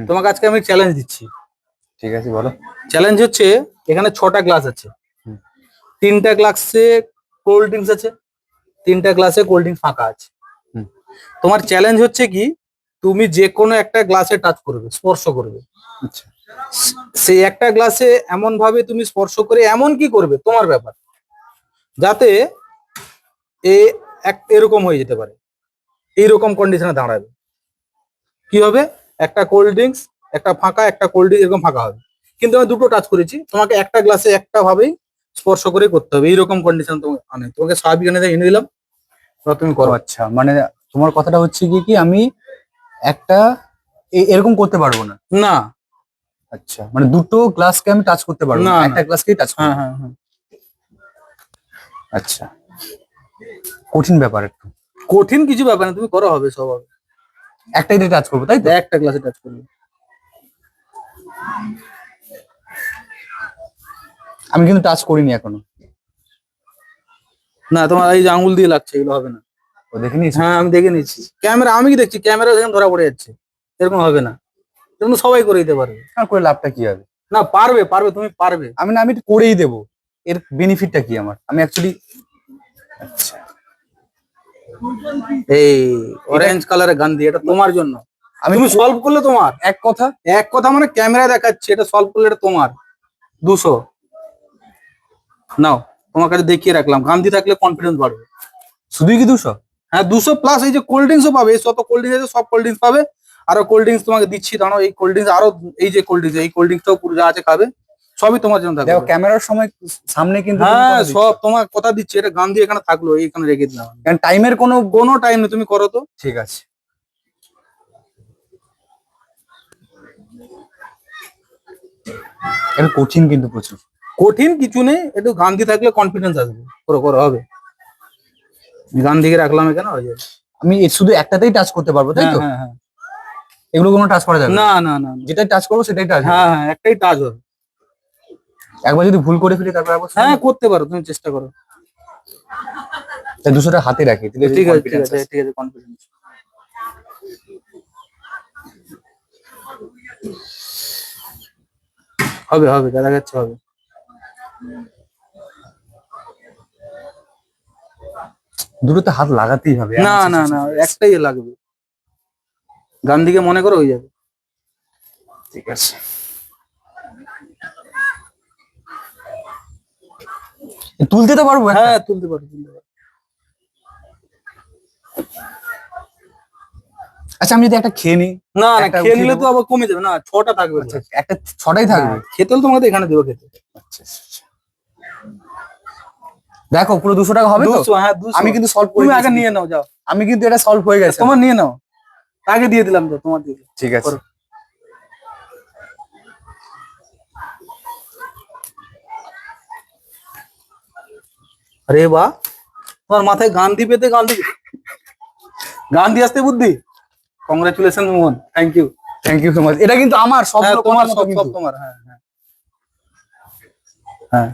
তোমাকে আজকে আমি চ্যালেঞ্জ দিচ্ছি। ঠিক আছে, বলো। চ্যালেঞ্জ হচ্ছে, এখানে 6টা গ্লাস আছে, 3টা গ্লাসে কোল্ড ড্রিঙ্কস আছে, 3টা গ্লাসে কোল্ড ড্রিঙ্কস ফাঁকা আছে। তোমার চ্যালেঞ্জ হচ্ছে কি, তুমি যে কোনো একটা গ্লাসে টাচ করবে, স্পর্শ করবে। আচ্ছা, সেই একটা গ্লাসে এমন ভাবে তুমি স্পর্শ করে এমন কি করবে, তোমার ব্যাপার, যাতে এরকম হয়ে যেতে পারে, এইরকম কন্ডিশনে দাঁড়াবে। কি হবে, একটা কোল্ড ড্রিঙ্কস, একটা ফাঁকা, একটা কোল্ড ড্রিঙ্কস এরকম ফাঁকা হবে, কিন্তু আমি দুটো টাচ করেছি, তোমাকে একটা গ্লাসে একটা ভাবেই স্পর্শ করে করতে হবে, এইরকম কন্ডিশন তোমাকে স্বাভাবিক এনে দিলাম, তুমি করো। আচ্ছা, মানে তোমার কথাটা হচ্ছে কি আমি একটা এরকম করতে পারবো না? না। আচ্ছা, মানে দুটো গ্লাসকে আমি টাচ করতে পারবো না, একটা গ্লাসকেই টাচ করব। হ্যাঁ হ্যাঁ। আচ্ছা, কঠিন ব্যাপার একটু। কঠিন কিছু ব্যাপার না, তুমি করো, হবে, সব হবে। একটাই দিয়ে টাচ করবো, তাই তো? একটা গ্লাসে টাচ করবে। আমি কিন্তু টাচ করিনি এখনো। না, তোমার এই যে আঙুল দিয়ে লাগছে, এগুলো হবে না। ও, দেখে নিয়েছি। হ্যাঁ, আমি দেখে নিচ্ছি, ক্যামেরা আমি কি দেখছি, ক্যামেরা সেখানে ধরা পড়ে যাচ্ছে, এরকম হবে না, এরকম সবাই করে দিতে পারবে। আর করে লাভটা কি হবে? না, পারবে পারবে, তুমি পারবে। আমি করেই দেবো, এর বেনিফিটটা কি আমার? আমি অ্যাকচুয়ালি, আচ্ছা, এই অরেঞ্জ কালারের গান্ধী, এটা তোমার জন্য। তুমি সলভ করলে তোমার এক কথা মানে ক্যামেরায় দেখাচ্ছে, এটা সলভ করলে এটা তোমার 200 নাও, তোমার কাছে দেখিয়ে রাখলাম, গান্ধী থাকলে কনফিডেন্স বাড়বে। শুধুই কি 200? হ্যাঁ, 200 প্লাস এই যে কোল্ড ড্রিঙ্কসও পাবে, যত কোল্ড ড্রিঙ্কস আছে সব কোল্ড ড্রিঙ্কস পাবে, আরো কোল্ড ড্রিঙ্কস তোমাকে দিচ্ছি, দাঁড়াও, এই কোল্ড ড্রিঙ্কস আরো, এই যে কোল্ড ড্রিঙ্কস, এই কোল্ড ড্রিঙ্কসটাও পুরো যা আছে খাবে, সবই তোমার জন্য থাকবে। দেখো, ক্যামেরার সময় সামনে কিন্তু হ্যাঁ, সব তোমার কথা দিচ্ছি, এটা গান্ধী এখানে থাকলো, এইখানে রেখে দিলাম, কারণ টাইমের কোনো টাইম নেই, তুমি করো তো। ঠিক আছে। এটা কঠিন কিন্তু প্রচুর। কঠিন কিছু নেই, একটু গান্ধী থাকলে কনফিডেন্স আসবে, করো করো, হবে। গান্ধীকে রাখলাম এখানে, হয়ে যাবে। আমি শুধু একটাতেই টাচ করতে পারবো, তাই তো? হ্যাঁ হ্যাঁ। এগুলো কোনো টাচ করা যাবে না না না, যেটা টাচ করবো সেটাই টাচ। হ্যাঁ হ্যাঁ, একটাই টাচ হবে। একবার যদি ভুল করে ফেলি তারপর আবার? হ্যাঁ, করতে পারো, তুমি চেষ্টা করো। 200টা হাতে রাখি, ঠিক আছে ঠিক আছে ঠিক আছে, কনফিডেন্স হবে, হবে, দেখা যাচ্ছে, হবে। দুটোতে হাত লাগাতেই হবে। না না না, একটাই লাগবে, গান্ধীকে মনে করো, হয়ে যাবে। ঠিক আছে, তুলতে তো পারবো? হ্যাঁ, তুলতে পারো, তুলতে পারো। আচ্ছা, আমি যদি একটা খেয়ে নিই? না না, খেয়ে নিলে তো আবার কমে যাবে, না, 6টা থাকবে। আচ্ছা, একটা 6টাই থাকবে? খেতে হলে তোমাকে এখানে দেবো, খেতে। আচ্ছা, দেখো, পুরো 200 টাকা হবে তো? 200, হ্যাঁ 200। আমি কিন্তু সলভ করে তুমি আগে নিয়ে নাও, যাও। আমি কিন্তু এটা সলভ হয়ে গেছে। তোমার নিয়ে নাও, আগে দিয়ে দিলাম তো, তোমার দিয়ে। ঠিক আছে। আরে বাহ, তোমার মাথায় গান্ধী পেতে, গান্ধী আসতে বুদ্ধি। Congratulation Mohan, thank you so much. এটা কিন্তু আমার সব তোমার, তোমার। সব তোমার। হ্যাঁ হ্যাঁ হ্যাঁ।